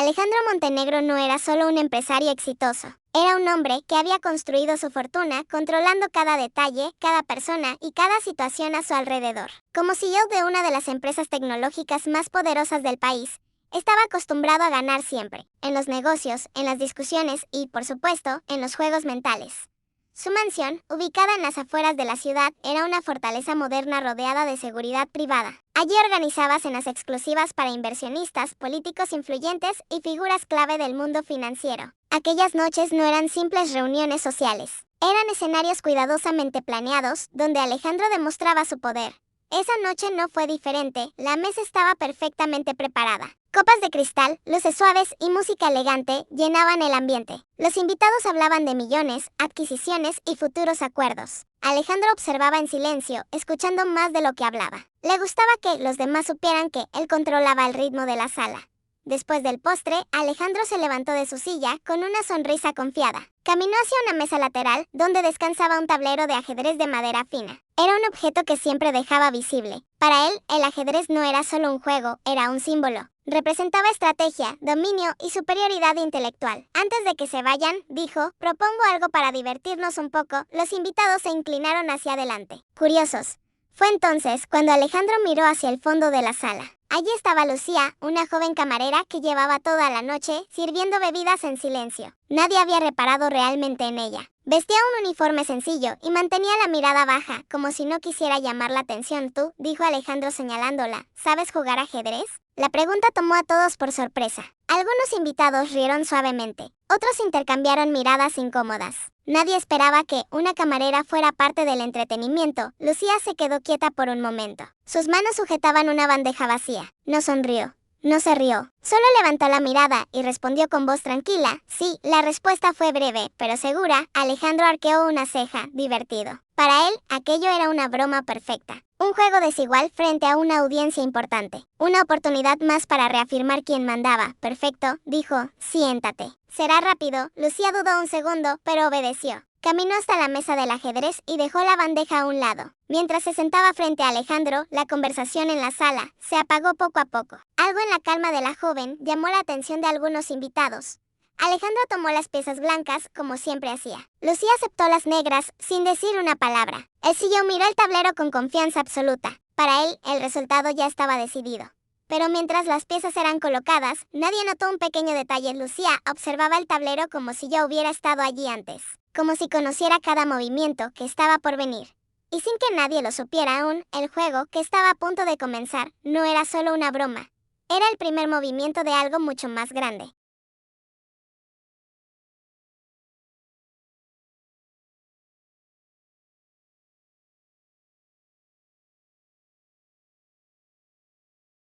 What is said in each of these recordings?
Alejandro Montenegro no era solo un empresario exitoso. Era un hombre que había construido su fortuna controlando cada detalle, cada persona y cada situación a su alrededor. Como CEO de una de las empresas tecnológicas más poderosas del país, estaba acostumbrado a ganar siempre, en los negocios, en las discusiones y, por supuesto, en los juegos mentales. Su mansión, ubicada en las afueras de la ciudad, era una fortaleza moderna rodeada de seguridad privada. Allí organizaba cenas exclusivas para inversionistas, políticos influyentes y figuras clave del mundo financiero. Aquellas noches no eran simples reuniones sociales. Eran escenarios cuidadosamente planeados, donde Alejandro demostraba su poder. Esa noche no fue diferente, la mesa estaba perfectamente preparada. Copas de cristal, luces suaves y música elegante llenaban el ambiente. Los invitados hablaban de millones, adquisiciones y futuros acuerdos. Alejandro observaba en silencio, escuchando más de lo que hablaba. Le gustaba que los demás supieran que él controlaba el ritmo de la sala. Después del postre, Alejandro se levantó de su silla con una sonrisa confiada. Caminó hacia una mesa lateral, donde descansaba un tablero de ajedrez de madera fina. Era un objeto que siempre dejaba visible. Para él, el ajedrez no era solo un juego, era un símbolo. Representaba estrategia, dominio y superioridad intelectual. Antes de que se vayan, dijo, propongo algo para divertirnos un poco. Los invitados se inclinaron hacia adelante, curiosos. Fue entonces cuando Alejandro miró hacia el fondo de la sala. Allí estaba Lucía, una joven camarera que llevaba toda la noche sirviendo bebidas en silencio. Nadie había reparado realmente en ella. Vestía un uniforme sencillo y mantenía la mirada baja, como si no quisiera llamar la atención. Tú, dijo Alejandro señalándola, ¿sabes jugar ajedrez? La pregunta tomó a todos por sorpresa. Algunos invitados rieron suavemente. Otros intercambiaron miradas incómodas. Nadie esperaba que una camarera fuera parte del entretenimiento. Lucía se quedó quieta por un momento. Sus manos sujetaban una bandeja vacía. No sonrió. No se rió. Solo levantó la mirada y respondió con voz tranquila. Sí, la respuesta fue breve, pero segura. Alejandro arqueó una ceja, divertido. Para él, aquello era una broma perfecta. Un juego desigual frente a una audiencia importante. Una oportunidad más para reafirmar quién mandaba. Perfecto, dijo. Siéntate. Será rápido. Lucía dudó un segundo, pero obedeció. Caminó hasta la mesa del ajedrez y dejó la bandeja a un lado. Mientras se sentaba frente a Alejandro, la conversación en la sala se apagó poco a poco. Algo en la calma de la joven llamó la atención de algunos invitados. Alejandro tomó las piezas blancas, como siempre hacía. Lucía aceptó las negras, sin decir una palabra. El CEO miró el tablero con confianza absoluta. Para él, el resultado ya estaba decidido. Pero mientras las piezas eran colocadas, nadie notó un pequeño detalle. Lucía observaba el tablero como si ya hubiera estado allí antes. Como si conociera cada movimiento que estaba por venir. Y sin que nadie lo supiera aún, el juego, que estaba a punto de comenzar, no era solo una broma. Era el primer movimiento de algo mucho más grande.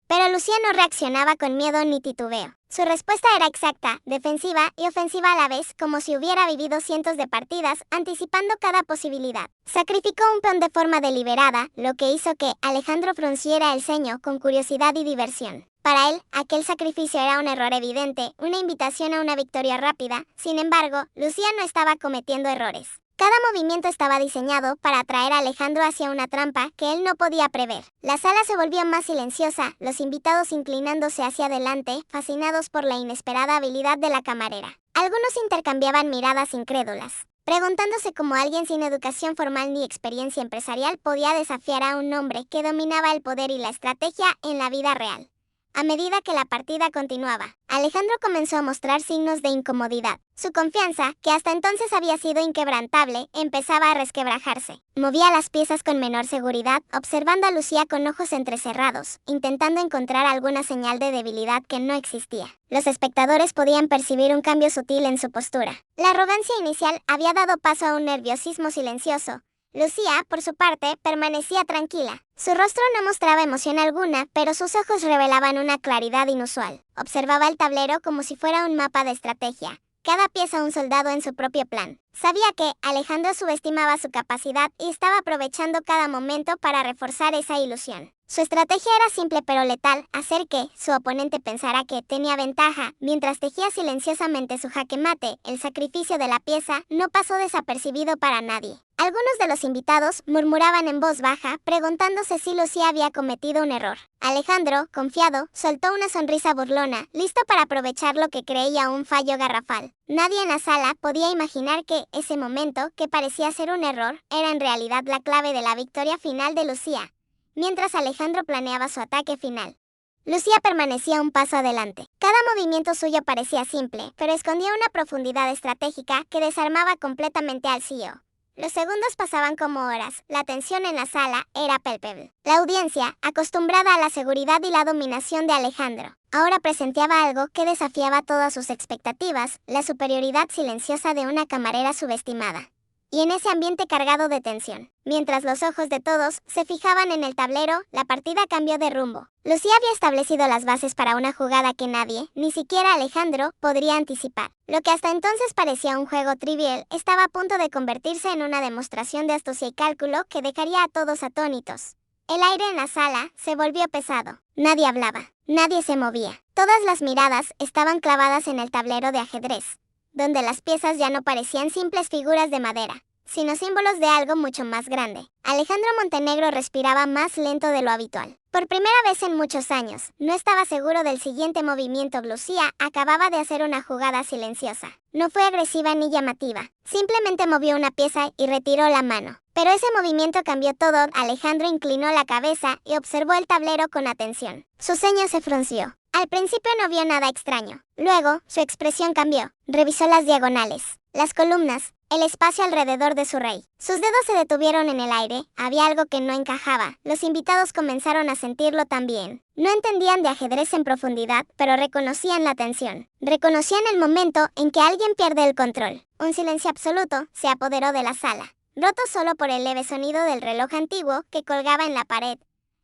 Pero Lucía no reaccionaba con miedo ni titubeo. Su respuesta era exacta, defensiva y ofensiva a la vez, como si hubiera vivido cientos de partidas, anticipando cada posibilidad. Sacrificó un peón de forma deliberada, lo que hizo que Alejandro frunciera el ceño con curiosidad y diversión. Para él, aquel sacrificio era un error evidente, una invitación a una victoria rápida. Sin embargo, Lucía no estaba cometiendo errores. Cada movimiento estaba diseñado para atraer a Alejandro hacia una trampa que él no podía prever. La sala se volvió más silenciosa, los invitados inclinándose hacia adelante, fascinados por la inesperada habilidad de la camarera. Algunos intercambiaban miradas incrédulas, preguntándose cómo alguien sin educación formal ni experiencia empresarial podía desafiar a un hombre que dominaba el poder y la estrategia en la vida real. A medida que la partida continuaba, Alejandro comenzó a mostrar signos de incomodidad. Su confianza, que hasta entonces había sido inquebrantable, empezaba a resquebrajarse. Movía las piezas con menor seguridad, observando a Lucía con ojos entrecerrados, intentando encontrar alguna señal de debilidad que no existía. Los espectadores podían percibir un cambio sutil en su postura. La arrogancia inicial había dado paso a un nerviosismo silencioso. Lucía, por su parte, permanecía tranquila. Su rostro no mostraba emoción alguna, pero sus ojos revelaban una claridad inusual. Observaba el tablero como si fuera un mapa de estrategia. Cada pieza un soldado en su propio plan. Sabía que Alejandro subestimaba su capacidad y estaba aprovechando cada momento para reforzar esa ilusión. Su estrategia era simple pero letal, hacer que su oponente pensara que tenía ventaja, mientras tejía silenciosamente su jaque mate. El sacrificio de la pieza no pasó desapercibido para nadie. Algunos de los invitados murmuraban en voz baja, preguntándose si Lucía había cometido un error. Alejandro, confiado, soltó una sonrisa burlona, listo para aprovechar lo que creía un fallo garrafal. Nadie en la sala podía imaginar que ese momento, que parecía ser un error, era en realidad la clave de la victoria final de Lucía. Mientras Alejandro planeaba su ataque final, Lucía permanecía un paso adelante. Cada movimiento suyo parecía simple, pero escondía una profundidad estratégica que desarmaba completamente al CEO. Los segundos pasaban como horas, la tensión en la sala era palpable. La audiencia, acostumbrada a la seguridad y la dominación de Alejandro, ahora presenciaba algo que desafiaba todas sus expectativas, la superioridad silenciosa de una camarera subestimada. Y en ese ambiente cargado de tensión, mientras los ojos de todos se fijaban en el tablero, la partida cambió de rumbo. Lucía había establecido las bases para una jugada que nadie, ni siquiera Alejandro, podría anticipar. Lo que hasta entonces parecía un juego trivial, estaba a punto de convertirse en una demostración de astucia y cálculo que dejaría a todos atónitos. El aire en la sala se volvió pesado. Nadie hablaba, nadie se movía. Todas las miradas estaban clavadas en el tablero de ajedrez, donde las piezas ya no parecían simples figuras de madera, sino símbolos de algo mucho más grande. Alejandro Montenegro respiraba más lento de lo habitual. Por primera vez en muchos años, no estaba seguro del siguiente movimiento. Lucía acababa de hacer una jugada silenciosa. No fue agresiva ni llamativa. Simplemente movió una pieza y retiró la mano. Pero ese movimiento cambió todo. Alejandro inclinó la cabeza y observó el tablero con atención. Su ceño se frunció. Al principio no vio nada extraño. Luego, su expresión cambió. Revisó las diagonales, las columnas, el espacio alrededor de su rey. Sus dedos se detuvieron en el aire. Había algo que no encajaba. Los invitados comenzaron a sentirlo también. No entendían de ajedrez en profundidad, pero reconocían la tensión. Reconocían el momento en que alguien pierde el control. Un silencio absoluto se apoderó de la sala, roto solo por el leve sonido del reloj antiguo que colgaba en la pared.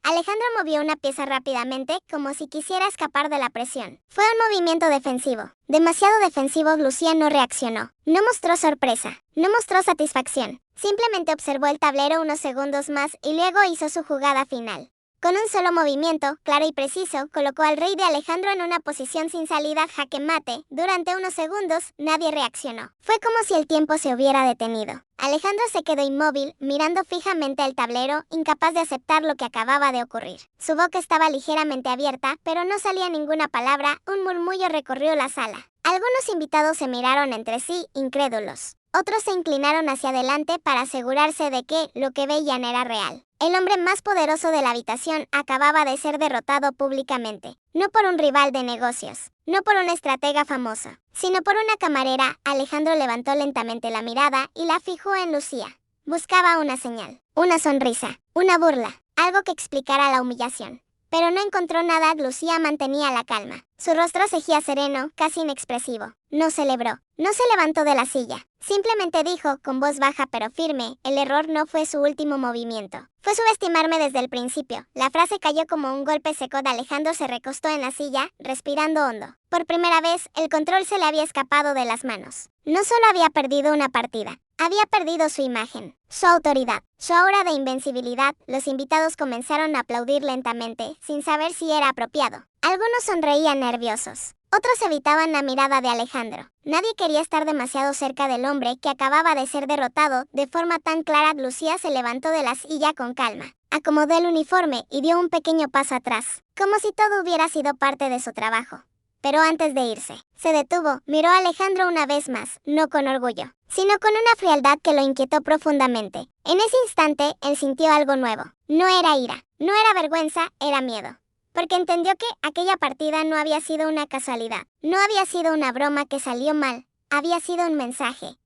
Alejandro movió una pieza rápidamente, como si quisiera escapar de la presión. Fue un movimiento defensivo. Demasiado defensivo. Lucía no reaccionó. No mostró sorpresa. No mostró satisfacción. Simplemente observó el tablero unos segundos más y luego hizo su jugada final. Con un solo movimiento, claro y preciso, colocó al rey de Alejandro en una posición sin salida, jaque mate. Durante unos segundos, nadie reaccionó. Fue como si el tiempo se hubiera detenido. Alejandro se quedó inmóvil, mirando fijamente el tablero, incapaz de aceptar lo que acababa de ocurrir. Su boca estaba ligeramente abierta, pero no salía ninguna palabra. Un murmullo recorrió la sala. Algunos invitados se miraron entre sí, incrédulos. Otros se inclinaron hacia adelante para asegurarse de que lo que veían era real. El hombre más poderoso de la habitación acababa de ser derrotado públicamente. No por un rival de negocios, no por un estratega famoso, sino por una camarera. Alejandro levantó lentamente la mirada y la fijó en Lucía. Buscaba una señal, una sonrisa, una burla, algo que explicara la humillación. Pero no encontró nada. Lucía mantenía la calma. Su rostro seguía sereno, casi inexpresivo. No celebró, no se levantó de la silla. Simplemente dijo, con voz baja pero firme, el error no fue su último movimiento. Fue subestimarme desde el principio. La frase cayó como un golpe seco. Alejandro se recostó en la silla, respirando hondo. Por primera vez, el control se le había escapado de las manos. No solo había perdido una partida, había perdido su imagen, su autoridad, su aura de invencibilidad. Los invitados comenzaron a aplaudir lentamente, sin saber si era apropiado. Algunos sonreían nerviosos. Otros evitaban la mirada de Alejandro. Nadie quería estar demasiado cerca del hombre que acababa de ser derrotado de forma tan clara. Lucía se levantó de la silla con calma, acomodó el uniforme y dio un pequeño paso atrás, como si todo hubiera sido parte de su trabajo. Pero antes de irse, se detuvo, miró a Alejandro una vez más, no con orgullo, sino con una frialdad que lo inquietó profundamente. En ese instante, él sintió algo nuevo. No era ira, no era vergüenza, era miedo. Porque entendió que aquella partida no había sido una casualidad, no había sido una broma que salió mal, había sido un mensaje.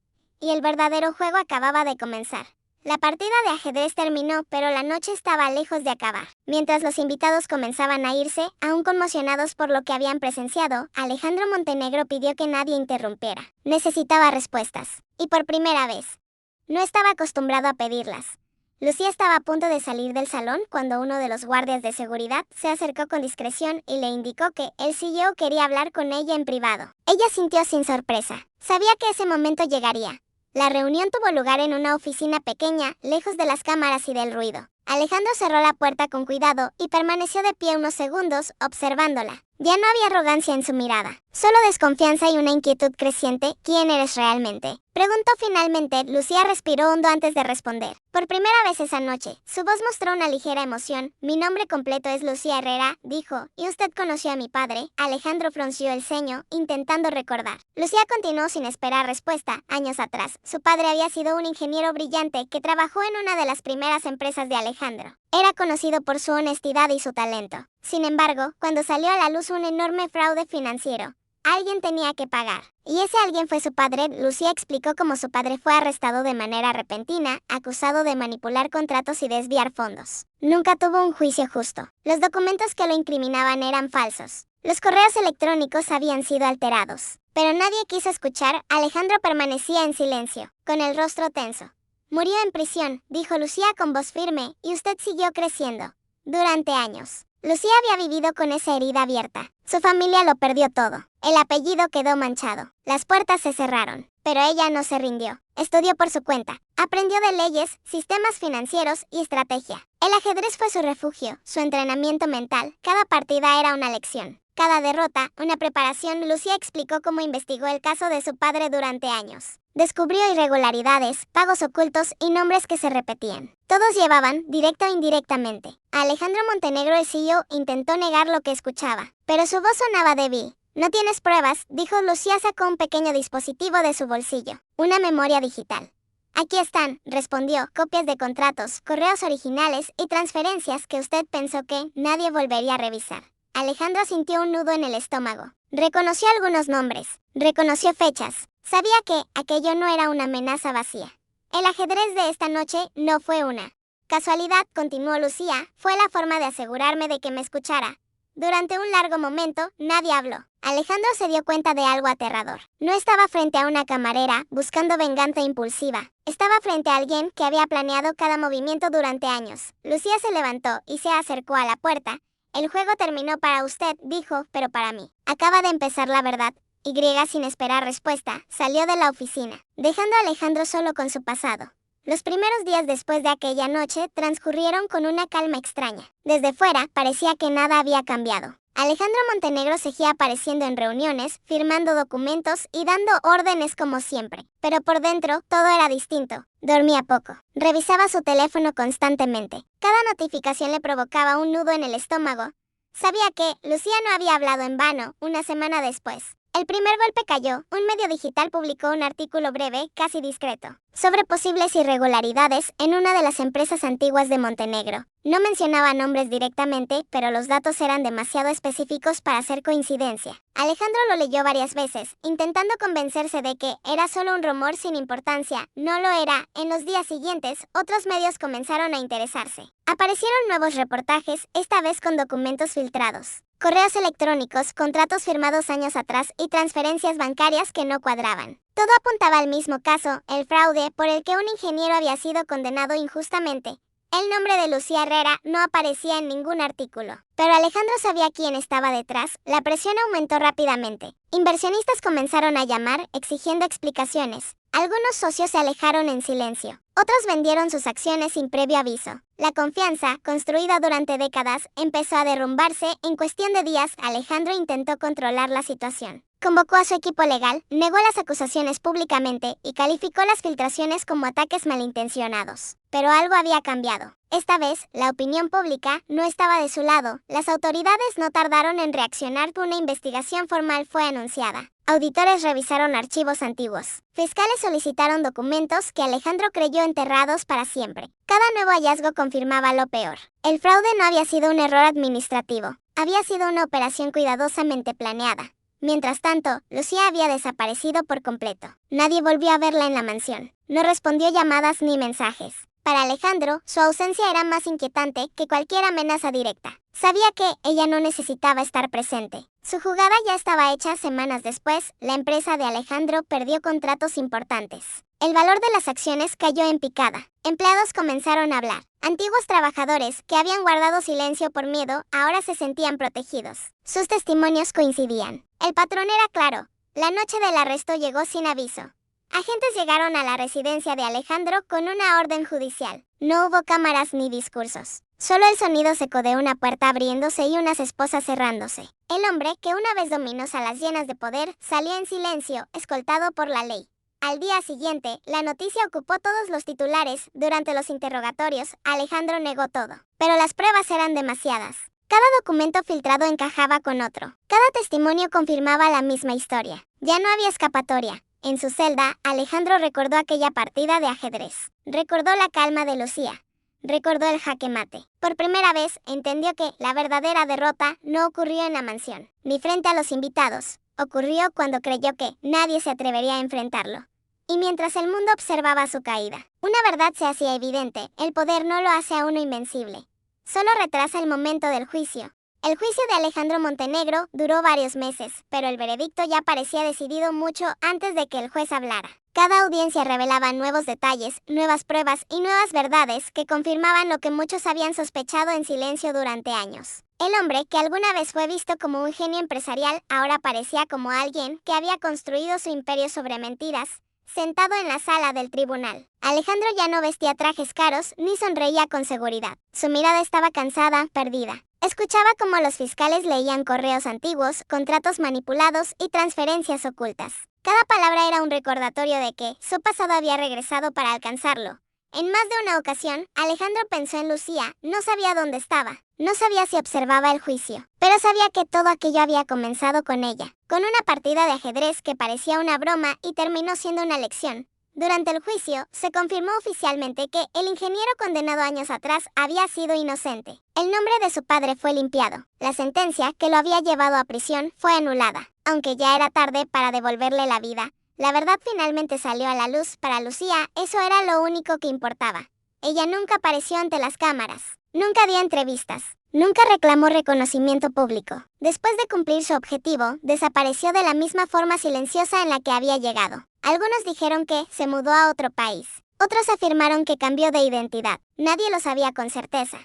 Y el verdadero juego acababa de comenzar. La partida de ajedrez terminó, pero la noche estaba lejos de acabar. Mientras los invitados comenzaban a irse, aún conmocionados por lo que habían presenciado, Alejandro Montenegro pidió que nadie interrumpiera. Necesitaba respuestas. Y por primera vez. No estaba acostumbrado a pedirlas. Lucía estaba a punto de salir del salón cuando uno de los guardias de seguridad se acercó con discreción y le indicó que el CEO quería hablar con ella en privado. Ella sintió sin sorpresa. Sabía que ese momento llegaría. La reunión tuvo lugar en una oficina pequeña, lejos de las cámaras y del ruido. Alejandro cerró la puerta con cuidado y permaneció de pie unos segundos, observándola. Ya no había arrogancia en su mirada, solo desconfianza y una inquietud creciente. ¿Quién eres realmente?, preguntó finalmente. Lucía respiró hondo antes de responder. Por primera vez esa noche, su voz mostró una ligera emoción. Mi nombre completo es Lucía Herrera, dijo. ¿Y usted conoció a mi padre? Alejandro frunció el ceño, intentando recordar. Lucía continuó sin esperar respuesta. Años atrás, su padre había sido un ingeniero brillante que trabajó en una de las primeras empresas de Alejandro. Era conocido por su honestidad y su talento. Sin embargo, cuando salió a la luz un enorme fraude financiero, alguien tenía que pagar. Y ese alguien fue su padre. Lucía explicó cómo su padre fue arrestado de manera repentina, acusado de manipular contratos y desviar fondos. Nunca tuvo un juicio justo. Los documentos que lo incriminaban eran falsos. Los correos electrónicos habían sido alterados. Pero nadie quiso escuchar. Alejandro permanecía en silencio, con el rostro tenso. Murió en prisión, dijo Lucía con voz firme, y usted siguió creciendo. Durante años. Lucía había vivido con esa herida abierta. Su familia lo perdió todo. El apellido quedó manchado. Las puertas se cerraron. Pero ella no se rindió. Estudió por su cuenta. Aprendió de leyes, sistemas financieros y estrategia. El ajedrez fue su refugio, su entrenamiento mental. Cada partida era una lección. Cada derrota, una preparación. Lucía explicó cómo investigó el caso de su padre durante años. Descubrió irregularidades, pagos ocultos y nombres que se repetían. Todos llevaban, directa o indirectamente. Alejandro Montenegro, el CEO, intentó negar lo que escuchaba, pero su voz sonaba débil. No tienes pruebas, dijo. Lucía sacó un pequeño dispositivo de su bolsillo, una memoria digital. Aquí están, respondió, copias de contratos, correos originales y transferencias que usted pensó que nadie volvería a revisar. Alejandro sintió un nudo en el estómago. Reconoció algunos nombres, reconoció fechas. Sabía que aquello no era una amenaza vacía. El ajedrez de esta noche no fue una casualidad, continuó Lucía, fue la forma de asegurarme de que me escuchara. Durante un largo momento, nadie habló. Alejandro se dio cuenta de algo aterrador. No estaba frente a una camarera, buscando venganza impulsiva. Estaba frente a alguien que había planeado cada movimiento durante años. Lucía se levantó y se acercó a la puerta. El juego terminó para usted, dijo, pero para mí. Acaba de empezar la verdad. Y, sin esperar respuesta, salió de la oficina, dejando a Alejandro solo con su pasado. Los primeros días después de aquella noche transcurrieron con una calma extraña. Desde fuera, parecía que nada había cambiado. Alejandro Montenegro seguía apareciendo en reuniones, firmando documentos y dando órdenes como siempre. Pero por dentro, todo era distinto. Dormía poco. Revisaba su teléfono constantemente. Cada notificación le provocaba un nudo en el estómago. Sabía que Lucía no había hablado en vano. Una semana después, el primer golpe cayó. Un medio digital publicó un artículo breve, casi discreto, sobre posibles irregularidades en una de las empresas antiguas de Montenegro. No mencionaba nombres directamente, pero los datos eran demasiado específicos para ser coincidencia. Alejandro lo leyó varias veces, intentando convencerse de que era solo un rumor sin importancia. No lo era. En los días siguientes, otros medios comenzaron a interesarse. Aparecieron nuevos reportajes, esta vez con documentos filtrados, correos electrónicos, contratos firmados años atrás y transferencias bancarias que no cuadraban. Todo apuntaba al mismo caso, el fraude por el que un ingeniero había sido condenado injustamente. El nombre de Lucía Herrera no aparecía en ningún artículo, pero Alejandro sabía quién estaba detrás. La presión aumentó rápidamente. Inversionistas comenzaron a llamar, exigiendo explicaciones. Algunos socios se alejaron en silencio. Otros vendieron sus acciones sin previo aviso. La confianza, construida durante décadas, empezó a derrumbarse. En cuestión de días, Alejandro intentó controlar la situación. Convocó a su equipo legal, negó las acusaciones públicamente y calificó las filtraciones como ataques malintencionados. Pero algo había cambiado. Esta vez, la opinión pública no estaba de su lado. Las autoridades no tardaron en reaccionar. Una investigación formal fue anunciada. Auditores revisaron archivos antiguos. Fiscales solicitaron documentos que Alejandro creyó enterrados para siempre. Cada nuevo hallazgo confirmaba lo peor. El fraude no había sido un error administrativo. Había sido una operación cuidadosamente planeada. Mientras tanto, Lucía había desaparecido por completo. Nadie volvió a verla en la mansión. No respondió llamadas ni mensajes. Para Alejandro, su ausencia era más inquietante que cualquier amenaza directa. Sabía que ella no necesitaba estar presente. Su jugada ya estaba hecha. Semanas después, la empresa de Alejandro perdió contratos importantes. El valor de las acciones cayó en picada. Empleados comenzaron a hablar. Antiguos trabajadores, que habían guardado silencio por miedo, ahora se sentían protegidos. Sus testimonios coincidían. El patrón era claro. La noche del arresto llegó sin aviso. Agentes llegaron a la residencia de Alejandro con una orden judicial. No hubo cámaras ni discursos. Solo el sonido seco de una puerta abriéndose y unas esposas cerrándose. El hombre, que una vez dominó salas llenas de poder, salió en silencio, escoltado por la ley. Al día siguiente, la noticia ocupó todos los titulares. Durante los interrogatorios, Alejandro negó todo. Pero las pruebas eran demasiadas. Cada documento filtrado encajaba con otro. Cada testimonio confirmaba la misma historia. Ya no había escapatoria. En su celda, Alejandro recordó aquella partida de ajedrez. Recordó la calma de Lucía. Recordó el jaque mate. Por primera vez, entendió que la verdadera derrota no ocurrió en la mansión, ni frente a los invitados. Ocurrió cuando creyó que nadie se atrevería a enfrentarlo. Y mientras el mundo observaba su caída, una verdad se hacía evidente: el poder no lo hace a uno invencible. Solo retrasa el momento del juicio. El juicio de Alejandro Montenegro duró varios meses, pero el veredicto ya parecía decidido mucho antes de que el juez hablara. Cada audiencia revelaba nuevos detalles, nuevas pruebas y nuevas verdades que confirmaban lo que muchos habían sospechado en silencio durante años. El hombre, que alguna vez fue visto como un genio empresarial, ahora parecía como alguien que había construido su imperio sobre mentiras. Sentado en la sala del tribunal, Alejandro ya no vestía trajes caros ni sonreía con seguridad. Su mirada estaba cansada, perdida. Escuchaba cómo los fiscales leían correos antiguos, contratos manipulados y transferencias ocultas. Cada palabra era un recordatorio de que su pasado había regresado para alcanzarlo. En más de una ocasión, Alejandro pensó en Lucía. No sabía dónde estaba. No sabía si observaba el juicio, pero sabía que todo aquello había comenzado con ella, con una partida de ajedrez que parecía una broma y terminó siendo una lección. Durante el juicio, se confirmó oficialmente que el ingeniero condenado años atrás había sido inocente. El nombre de su padre fue limpiado. La sentencia que lo había llevado a prisión fue anulada. Aunque ya era tarde para devolverle la vida, la verdad finalmente salió a la luz. Para Lucía, eso era lo único que importaba. Ella nunca apareció ante las cámaras. Nunca dio entrevistas. Nunca reclamó reconocimiento público. Después de cumplir su objetivo, desapareció de la misma forma silenciosa en la que había llegado. Algunos dijeron que se mudó a otro país. Otros afirmaron que cambió de identidad. Nadie lo sabía con certeza.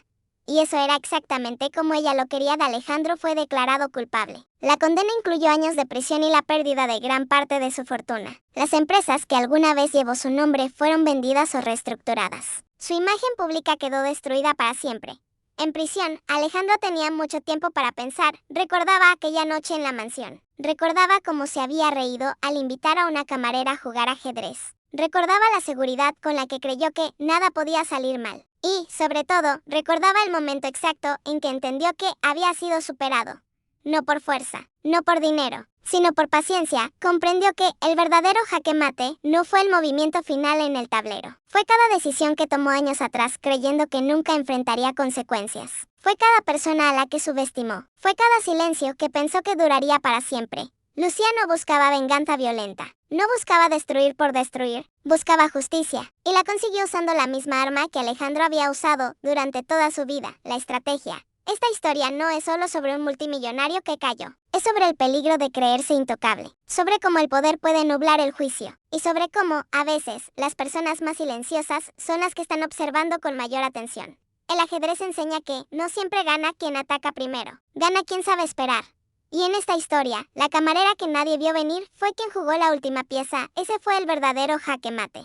Y eso era exactamente como ella lo quería. Alejandro fue declarado culpable. La condena incluyó años de prisión y la pérdida de gran parte de su fortuna. Las empresas que alguna vez llevó su nombre fueron vendidas o reestructuradas. Su imagen pública quedó destruida para siempre. En prisión, Alejandro tenía mucho tiempo para pensar. Recordaba aquella noche en la mansión. Recordaba cómo se había reído al invitar a una camarera a jugar ajedrez. Recordaba la seguridad con la que creyó que nada podía salir mal. Y, sobre todo, recordaba el momento exacto en que entendió que había sido superado. No por fuerza, no por dinero, sino por paciencia. Comprendió que el verdadero jaque mate no fue el movimiento final en el tablero. Fue cada decisión que tomó años atrás creyendo que nunca enfrentaría consecuencias. Fue cada persona a la que subestimó. Fue cada silencio que pensó que duraría para siempre. Lucía no buscaba venganza violenta. No buscaba destruir por destruir. Buscaba justicia. Y la consiguió usando la misma arma que Alejandro había usado durante toda su vida: la estrategia. Esta historia no es solo sobre un multimillonario que cayó. Es sobre el peligro de creerse intocable. Sobre cómo el poder puede nublar el juicio. Y sobre cómo, a veces, las personas más silenciosas son las que están observando con mayor atención. El ajedrez enseña que no siempre gana quien ataca primero. Gana quien sabe esperar. Y en esta historia, la camarera que nadie vio venir fue quien jugó la última pieza. Ese fue el verdadero jaque mate.